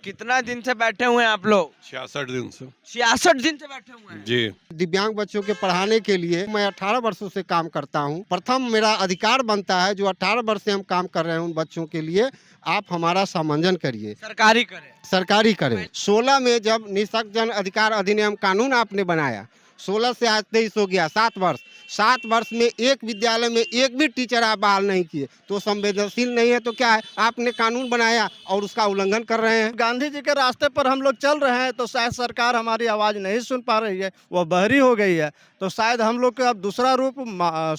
कितना दिन से बैठे हुए हैं आप लोग? 66 दिन से 66 दिन से बैठे हुए हैं। जी। दिव्यांग बच्चों के पढ़ाने के लिए मैं 18 वर्षों से काम करता हूं। प्रथम मेरा अधिकार बनता है, जो 18 वर्ष से हम काम कर रहे हैं उन बच्चों के लिए आप हमारा सामंजन करिए, सरकारी करें। सरकारी करें। 16 में जब निःशक्त जन अधिकार अधिनियम कानून आपने बनाया, 16 से आज 23 हो गया, 7 वर्ष में एक विद्यालय में एक भी टीचर आप बहाल नहीं किए, तो संवेदनशील नहीं है तो क्या है? आपने कानून बनाया और उसका उल्लंघन कर रहे हैं। गांधी जी के रास्ते पर हम लोग चल रहे हैं, तो शायद सरकार हमारी आवाज़ नहीं सुन पा रही है, वह बहरी हो गई है। तो शायद हम लोग का अब दूसरा रूप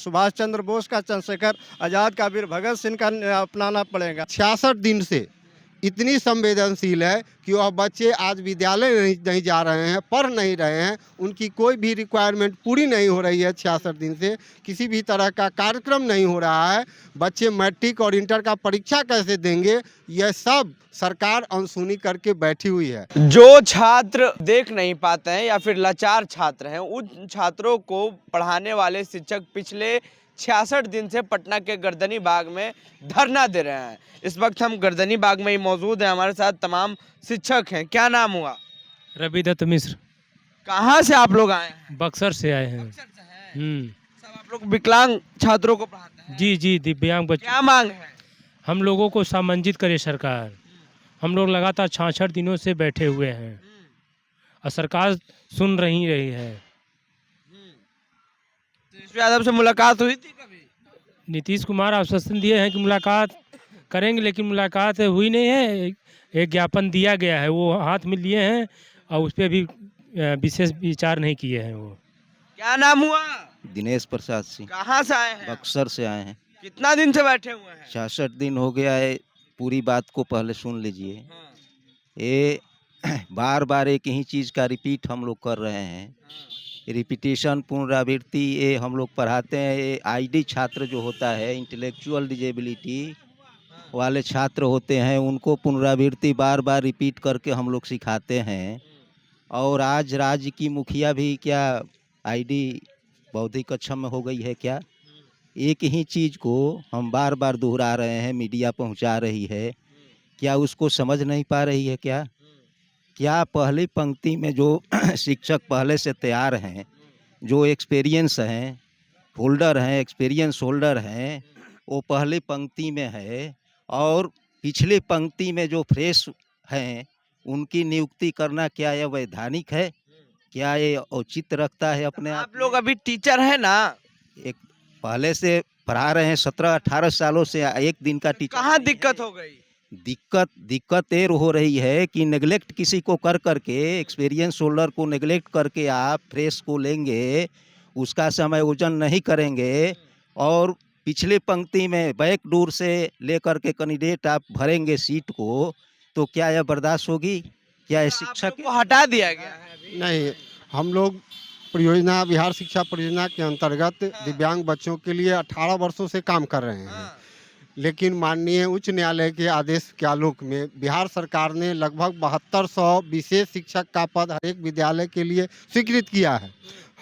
सुभाष चंद्र बोस का, चंद्रशेखर आज़ाद का, वीर भगत सिंह का अपनाना पड़ेगा। 66 दिन से इतनी संवेदनशील है कि वह बच्चे आज विद्यालय नहीं जा रहे हैं, पढ़ नहीं रहे हैं, उनकी कोई भी रिक्वायरमेंट पूरी नहीं हो रही है। 66 दिन से किसी भी तरह का कार्यक्रम नहीं हो रहा है। बच्चे मैट्रिक और इंटर का परीक्षा कैसे देंगे, यह सब सरकार अनसुनी करके बैठी हुई है। जो छात्र देख नहीं पाते हैं या फिर लाचार छात्र हैं, उन छात्रों को पढ़ाने वाले शिक्षक पिछले 66 दिन से पटना के गर्दनी बाग में धरना दे रहे हैं। इस वक्त हम गर्दनी बाग में ही मौजूद हैं, हमारे साथ तमाम शिक्षक हैं। क्या नाम हुआ? रवि दत्त मिश्र। कहाँ से आप लोग आए हैं? बक्सर से आए हैं। बक्सर से हैं। सब आप लोग विकलांग छात्रों को पढ़ाते हैं? जी जी, दिव्यांग बच्चे। क्या मांग है? हम लोगों को सम्मानित करे सरकार। हम लोग लगातार 66 दिनों से बैठे हुए हैं और सरकार सुन रही है। तेजस्वी यादव से मुलाकात हुई थी कभी? नीतीश कुमार आश्वासन दिए हैं कि मुलाकात करेंगे, लेकिन मुलाकात हुई नहीं है। एक ज्ञापन दिया गया है, वो हाथ में लिए हैं और उस पर भी विशेष विचार नहीं किए हैं वो। क्या नाम हुआ? दिनेश प्रसाद सिंह। कहाँ से आए हैं? बक्सर से आए हैं। कितना दिन से बैठे हुए हैं? 66 दिन हो गया है। पूरी बात को पहले सुन लीजिए। ये बार बार एक ही चीज़ का रिपीट हम लोग कर रहे हैं। रिपीटेशन, पुनरावृत्ति, ये हम लोग पढ़ाते हैं। ये आईडी छात्र जो होता है, इंटेलेक्चुअल डिजेबिलिटी वाले छात्र होते हैं, उनको पुनरावृत्ति बार बार रिपीट करके हम लोग सिखाते हैं। और आज राज्य की मुखिया भी क्या आईडी बौद्धिक अक्षम में हो गई है क्या? एक ही चीज़ को हम बार बार दोहरा रहे हैं, मीडिया पहुंचा रही है, क्या उसको समझ नहीं पा रही है क्या? क्या पहली पंक्ति में जो शिक्षक पहले से तैयार हैं, जो एक्सपीरियंस हैं, होल्डर हैं, एक्सपीरियंस होल्डर हैं, वो पहली पंक्ति में है, और पिछली पंक्ति में जो फ्रेश हैं उनकी नियुक्ति करना क्या यह वैधानिक है? क्या ये औचित्य रखता है अपने आप? आप लोग अभी टीचर हैं ना? एक पहले से पढ़ा रहे हैं, 17-18 सालों से एक दिन का टीचर। कहाँ दिक्कत हो गई? दिक्कत ये हो रही है कि नेगलेक्ट किसी को कर करके, एक्सपीरियंस होल्डर को नेगलेक्ट करके आप फ्रेश को लेंगे, उसका समय वजन नहीं करेंगे, और पिछली पंक्ति में बैक डोर से लेकर के कैंडिडेट आप भरेंगे सीट को, तो क्या यह बर्दाश्त होगी? क्या यह शिक्षक को हटा दिया गया है अभी? नहीं, हम लोग परियोजना, बिहार शिक्षा परियोजना के अंतर्गत दिव्यांग बच्चों के लिए 18 वर्षों से काम कर रहे हैं। लेकिन माननीय उच्च न्यायालय के आदेश के आलोक में बिहार सरकार ने लगभग 7200 विशेष शिक्षक का पद हर एक विद्यालय के लिए स्वीकृत किया है।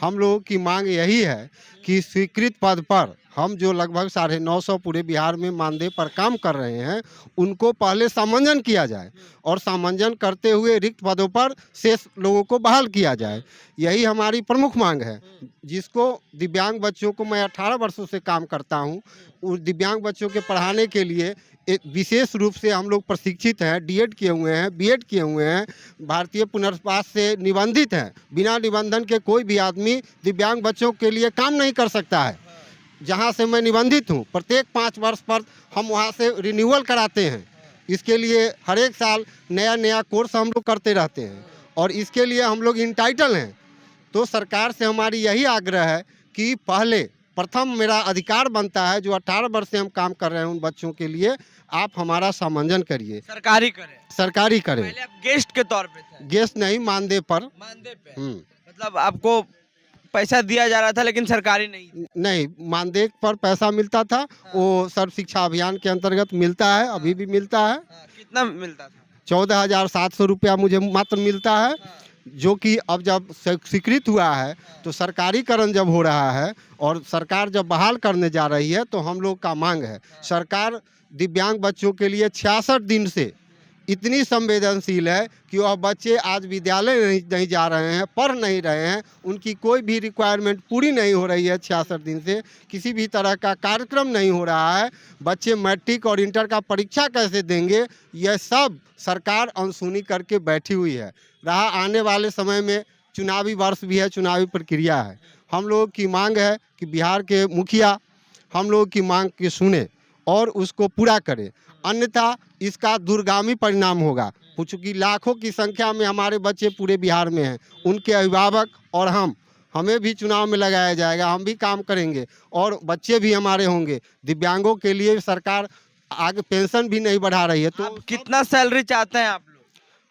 हम लोगों की मांग यही है कि स्वीकृत पद पर हम जो लगभग 950 पूरे बिहार में मानदेय पर काम कर रहे हैं, उनको पहले सामंजन किया जाए और सामंजन करते हुए रिक्त पदों पर शेष लोगों को बहाल किया जाए। यही हमारी प्रमुख मांग है, जिसको दिव्यांग बच्चों को, मैं 18 वर्षों से काम करता हूं, उस दिव्यांग बच्चों के पढ़ाने के लिए एक विशेष रूप से हम लोग प्रशिक्षित हैं, डीएड किए हुए हैं, बीएड किए हुए हैं, भारतीय पुनर्वास से निबंधित हैं। बिना निबंधन के कोई भी आदमी दिव्यांग बच्चों के लिए काम नहीं कर सकता है। जहां से मैं निबंधित हूं, प्रत्येक 5 वर्ष पर हम वहां से रिन्यूअल कराते हैं। इसके लिए हर एक साल नया कोर्स हम लोग करते रहते हैं और इसके लिए हम लोग इंटाइटल हैं। तो सरकार से हमारी यही आग्रह है कि पहले प्रथम मेरा अधिकार बनता है, जो 18 वर्ष से हम काम कर रहे हैं उन बच्चों के लिए आप हमारा सामंजन करिए, सरकारी करें। सरकारी करें। पहले आप गेस्ट के तौर पे थे? गेस्ट नहीं, मानदेय पर। मानदेय पे? मतलब आपको पैसा दिया जा रहा था लेकिन सरकारी नहीं? मानदेय पर पैसा मिलता था। वो सर्व शिक्षा अभियान के अंतर्गत मिलता है, अभी भी मिलता है। कितना मिलता था? 14,700 रुपया मुझे मात्र मिलता है, जो कि अब जब स्वीकृत हुआ है तो सरकारीकरण जब हो रहा है और सरकार जब बहाल करने जा रही है, तो हम लोग का मांग है सरकार दिव्यांग बच्चों के लिए 66 दिन से इतनी संवेदनशील है कि वह बच्चे आज विद्यालय नहीं जा रहे हैं, पढ़ नहीं रहे हैं, उनकी कोई भी रिक्वायरमेंट पूरी नहीं हो रही है। 66 दिन से किसी भी तरह का कार्यक्रम नहीं हो रहा है। बच्चे मैट्रिक और इंटर का परीक्षा कैसे देंगे, यह सब सरकार अनसुनी करके बैठी हुई है। रहा आने वाले समय में चुनावी वर्ष भी है, चुनावी प्रक्रिया है। हम लोगों की मांग है कि बिहार के मुखिया हम लोगों की मांग की सुने और उसको पूरा करे, अन्यथा इसका दूरगामी परिणाम होगा। चूँकि लाखों की संख्या में हमारे बच्चे पूरे बिहार में हैं, उनके अभिभावक और हमें भी चुनाव में लगाया जाएगा, हम भी काम करेंगे और बच्चे भी हमारे होंगे। दिव्यांगों के लिए सरकार आगे पेंशन भी नहीं बढ़ा रही है। तो आप कितना सैलरी चाहते हैं आप लोग?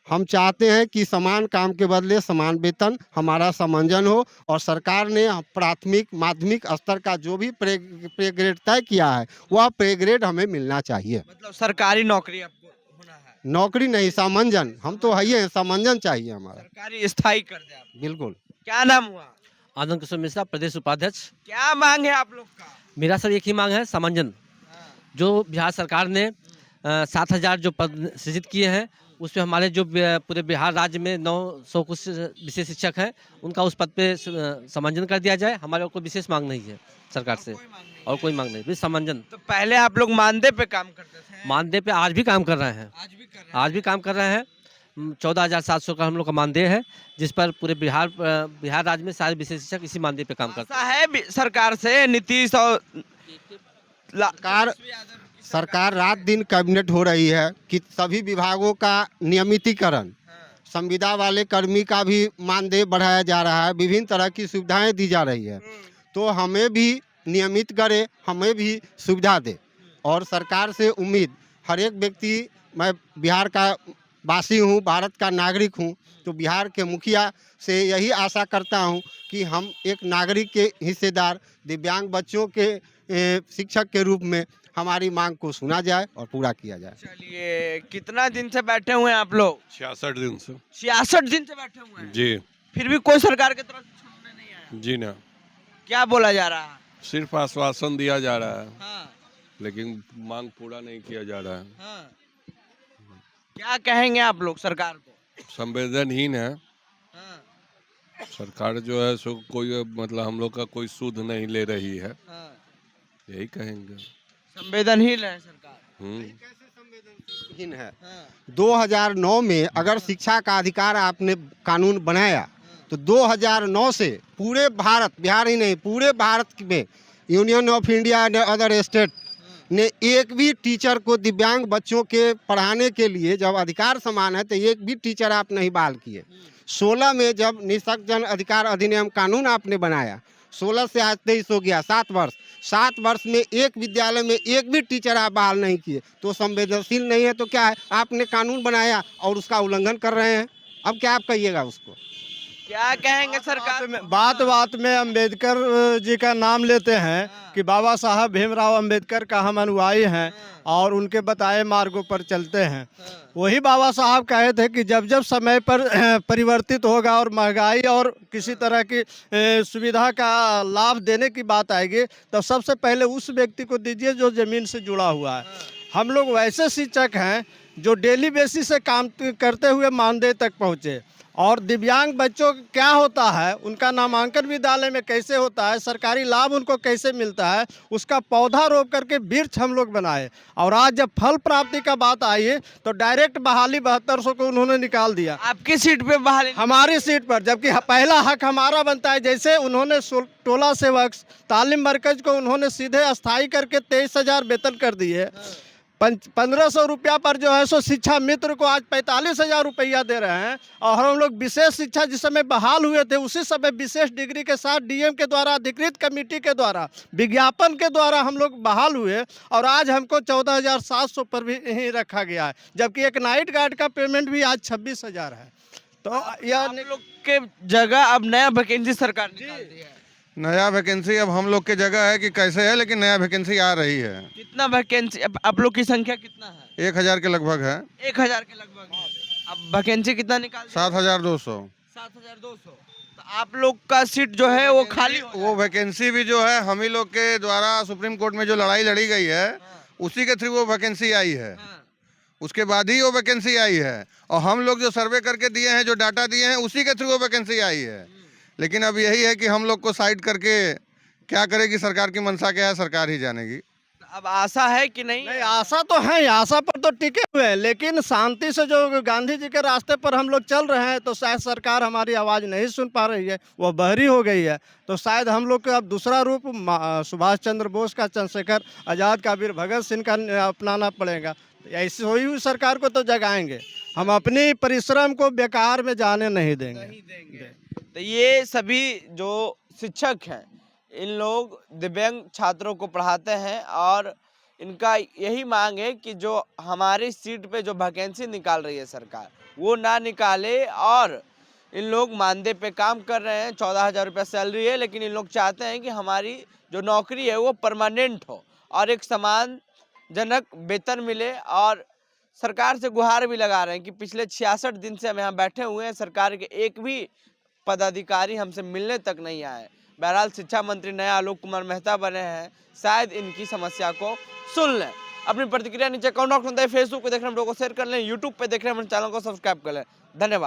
हम चाहते हैं कि समान काम के बदले समान वेतन हमारा समंजन हो और सरकार ने प्राथमिक माध्यमिक स्तर का जो भी पे ग्रेड तय किया है वह पे ग्रेड हमें मिलना चाहिए। मतलब सरकारी नौकरी आपको होना है, नौकरी नहीं, समंजन। हम तो है ही हैं, समंजन चाहिए हमारा। सरकारी स्थायी कर दे आप। बिल्कुल। क्या नाम हुआ? आनंद किशोर मिश्रा, प्रदेश उपाध्यक्ष। क्या मांग है आप लोग का? मेरा सर एक ही मांग है, समंजन। जो बिहार सरकार ने 7,000 जो पद सृजित किए हैं उसमें हमारे जो पूरे बिहार राज्य में 900 कुछ विशेष शिक्षक हैं, उनका उस पद पे समंजन कर दिया जाए। हमारे कोई विशेष मांग नहीं है सरकार से, और कोई मांग नहीं, बस समंजन। तो पहले आप लोग मानदेय पे काम करते थे? मानदेय पे आज भी काम कर रहे हैं, आज भी कर रहे हैं? आज भी काम कर रहे हैं। 14,700 का हम लोग का मानदेय है, जिस पर पूरे बिहार राज्य में सारे विशेष शिक्षक इसी मानदेय पे काम करते हैं। ऐसा है सरकार से नीतीश और सरकार रात दिन कैबिनेट हो रही है कि सभी विभागों का नियमितीकरण, संविदा वाले कर्मी का भी मानदेय बढ़ाया जा रहा है, विभिन्न तरह की सुविधाएं दी जा रही है। तो हमें भी नियमित करे, हमें भी सुविधा दे। और सरकार से उम्मीद हर एक व्यक्ति, मैं बिहार का वासी हूँ, भारत का नागरिक हूँ, तो बिहार के मुखिया से यही आशा करता हूँ कि हम एक नागरिक के हिस्सेदार दिव्यांग बच्चों के शिक्षक के रूप में हमारी मांग को सुना जाए और पूरा किया जाए। चलिए, कितना दिन से बैठे हुए हैं आप लोग? 66 दिन से। 66 दिन से बैठे हुए हैं जी। फिर भी कोई सरकार की तरफ से सुनने नहीं आया? जी ना। क्या बोला जा रहा है? सिर्फ आश्वासन दिया जा रहा है, हाँ, लेकिन मांग पूरा नहीं किया जा रहा है। हाँ। क्या कहेंगे आप लोग सरकार को? संवेदनहीन है हाँ, सरकार, जो है सो कोई मतलब हम लोग का कोई सुध नहीं ले रही है, हाँ। यही कहेंगे। संवेदनहीन है सरकार। संवेदनहीन है। हाँ, 2009 में अगर शिक्षा का अधिकार आपने कानून बनाया तो 2009 से पूरे भारत, बिहार ही नहीं पूरे भारत में union of India and other state ने एक भी टीचर को दिव्यांग बच्चों के पढ़ाने के लिए, जब अधिकार समान है तो एक भी टीचर आप नहीं बहाल किए। 16 में जब निःशक्त जन अधिकार अधिनियम कानून आपने बनाया, 16 से आज 23 हो गया, 7 वर्ष में एक विद्यालय में एक भी टीचर आप बहाल नहीं किए। तो संवेदनशील नहीं है तो क्या है? आपने कानून बनाया और उसका उल्लंघन कर रहे हैं, अब क्या आप कहिएगा उसको? क्या कहेंगे सरकार? बात में अम्बेडकर जी का नाम लेते हैं कि बाबा साहब भीमराव अम्बेडकर का हम अनुयायी हैं और उनके बताए मार्गों पर चलते हैं। वही बाबा साहब कहे थे कि जब जब समय पर परिवर्तित होगा और महंगाई और किसी तरह की सुविधा का लाभ देने की बात आएगी, तो सबसे पहले उस व्यक्ति को दीजिए जो ज़मीन से जुड़ा हुआ है। हम लोग वैसे शिक्षक हैं जो डेली बेसिस से काम करते हुए मानदेय तक पहुँचे। और दिव्यांग बच्चों क्या होता है, उनका नामांकन विद्यालय में कैसे होता है, सरकारी लाभ उनको कैसे मिलता है, उसका पौधा रोप करके वृक्ष हम लोग बनाए। और आज जब फल प्राप्ति का बात आई है तो डायरेक्ट बहाली 7200 को उन्होंने निकाल दिया। आपकी सीट पे बहाली? हमारी सीट पर, जबकि पहला हक हमारा बनता है। जैसे उन्होंने टोला सेवक तालीम मरकज को उन्होंने सीधे अस्थायी करके 23,000 वेतन कर दिए। 1500 रुपया पर जो है सो शिक्षा मित्र को आज 45,000 रुपया दे रहे हैं। और हम लोग विशेष शिक्षा जिस समय बहाल हुए थे उसी समय विशेष डिग्री के साथ डीएम के द्वारा अधिकृत कमेटी के द्वारा विज्ञापन के द्वारा हम लोग बहाल हुए और आज हमको 14,700 पर भी ही रखा गया है, जबकि एक नाइट गार्ड का पेमेंट भी आज 26,000 है। तो यह आप लोग के जगह अब नया वैकेंसी सरकार निकाल दी है। नया वैकेंसी अब हम लोग के जगह है कि कैसे है, लेकिन नया वैकेंसी आ रही है। कितना वैकेंसी? अब आप लोग की संख्या कितना है? 1,000 के लगभग है। 1,000 के लगभग है। अब वैकेंसी कितना निकाल? 7,200। 7,200। तो आप लोग का सीट जो है वो खाली हो वो वैकेंसी भी जो है हम ही लोग के द्वारा सुप्रीम कोर्ट में जो लड़ाई लड़ी गई है उसी के थ्रू वो वैकेंसी आई है। उसके बाद ही वो वैकेंसी आई है। और हम लोग जो सर्वे करके दिए हैं, जो डाटा दिए हैं, उसी के थ्रू वो वैकेंसी आई है। लेकिन अब यही है कि हम लोग को साइड करके क्या करेगी सरकार, की मंशा क्या है सरकार ही जानेगी। अब आशा है कि नहीं? नहीं, आशा तो है, आशा पर तो टिके हुए हैं, लेकिन शांति से जो गांधी जी के रास्ते पर हम लोग चल रहे हैं, तो शायद सरकार हमारी आवाज़ नहीं सुन पा रही है, वह बहरी हो गई है। तो शायद हम लोग को अब दूसरा रूप सुभाष चंद्र बोस का, चंद्रशेखर आज़ाद का, वीर भगत सिंह का अपनाना पड़ेगा। ऐसी हुई सरकार को तो जगाएंगे, हम अपनी परिश्रम को बेकार में जाने नहीं देंगे। तो ये सभी जो शिक्षक हैं, इन लोग दिव्यांग छात्रों को पढ़ाते हैं और इनका यही मांग है कि जो हमारी सीट पे जो वैकेंसी निकाल रही है सरकार, वो ना निकाले। और इन लोग मानदेय पे काम कर रहे हैं, 14,000 रुपया सैलरी है, लेकिन इन लोग चाहते हैं कि हमारी जो नौकरी है वो परमानेंट हो और एक सम्मानजनक वेतन मिले। और सरकार से गुहार भी लगा रहे हैं कि पिछले 66 दिन से हम यहाँ बैठे हुए हैं, सरकार के एक भी पदाधिकारी हमसे मिलने तक नहीं आए। बहरहाल शिक्षा मंत्री नया आलोक कुमार मेहता बने हैं, शायद इनकी समस्या को सुन लें। अपनी प्रतिक्रिया नीचे कमेंट बॉक्स में दें, फेसबुक पे देख रहे हैं हम लोगों को शेयर कर लें, यूट्यूब पे देख रहे हैं हमारे चैनल को सब्सक्राइब कर लें। धन्यवाद।